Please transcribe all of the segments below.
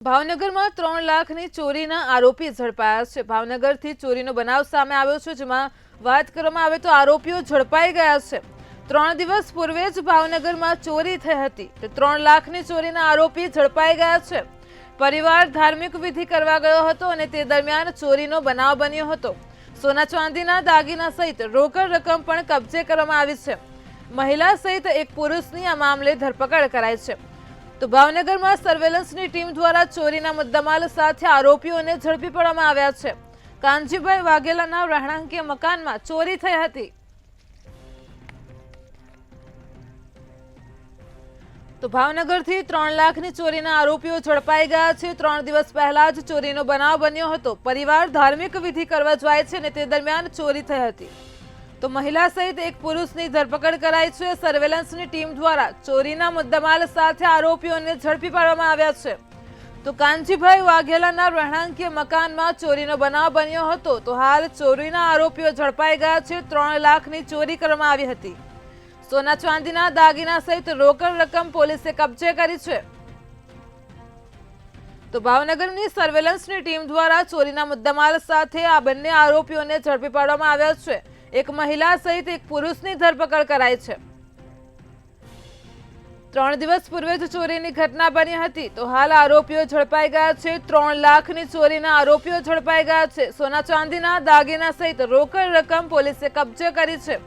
ભાવનગરમાં 3 લાખની ચોરીના આરોપી ઝડપાયા છે। ભાવનગરથી ચોરીનો બનાવ સામે આવ્યો છે, જેમાં વાત કરવામાં આવે તો આરોપીઓ ઝડપાઈ ગયા છે। 3 દિવસ પૂર્વે જ ભાવનગરમાં ચોરી થઈ હતી, તો 3 લાખની ચોરીના આરોપી ઝડપાઈ ગયા છે। પરિવાર ધાર્મિક વિધિ કરવા ગયો હતો અને તે દરમિયાન ચોરીનો બનાવ બન્યો હતો। સોના ચાંદીના દાગીના સહિત રોકડ રકમ પણ કબજે કરવામાં આવી છે। મહિલા સહિત એક પુરુષની આ મામલે ધરપકડ કરાઈ છે। તો ભાવનગરમાં સર્વેલન્સની ટીમ દ્વારા ચોરીના મુદ્દામાલ સાથે આરોપીઓને ઝડપી પાડવામાં આવ્યા છે। કાનજીભાઈ વાઘેલાના રહેણાંકીય મકાનમાં ચોરી થઈ હતી। તો ભાવનગરથી 3 લાખની ચોરીના આરોપીઓ ઝડપાઈ ગયા છે। 3 દિવસ પહેલા જ ચોરીનો બનાવ બન્યો હતો। પરિવાર ધાર્મિક વિધિ કરવા જાય છે અને તે દરમિયાન ચોરી થઈ હતી। તો મહિલા સહિત એક પુરુષની ધરપકડ કરાઈ છે। સર્વેલન્સની ટીમ દ્વારા ચોરીના મુદ્દામાલ સાથે આરોપીઓને ઝડપી પાડવામાં આવ્યા છે। તો કાનજીભાઈ વાઘેલાના રહેણાંકીય મકાનમાં ચોરીનો બનાવ બન્યો હતો। તો હાલ ચોરીના આરોપીઓ ઝડપાઈ ગયા છે। 3 લાખની ચોરી કરવામાં આવી હતી। સોના ચાંદીના દાગીના સહિત રોકડ રકમ પોલીસે કબજે કરી છે। તો ભાવનગરની સર્વેલન્સની ટીમ દ્વારા ચોરીના મુદ્દામાલ સાથે આ બંને આરોપીઓને ઝડપી પાડવામાં આવ્યા છે। એક મહિલા સહિત એક પુરુષની ધરપકડ કરાઈ છે। 3 દિવસ પૂર્વે જ ચોરીની ઘટના બની હતી, તો હાલ આરોપીઓ ઝડપાઈ ગયા છે। 3 લાખની ચોરીના આરોપીઓ ઝડપાઈ ગયા છે। સોના ચાંદીના દાગીના સહિત રોકડ રકમ પોલીસે કબજે કરી છે।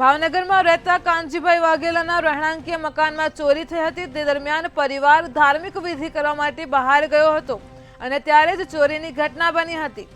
ભાવનગરમાં રહેતા કાનજીભાઈ વાઘેલાના રહેણાંકીય મકાનમાં ચોરી થઈ હતી। તે દરમિયાન પરિવાર ધાર્મિક વિધિ કરવા માટે બહાર ગયો હતો અને ત્યારે જ ચોરીની ઘટના બની હતી।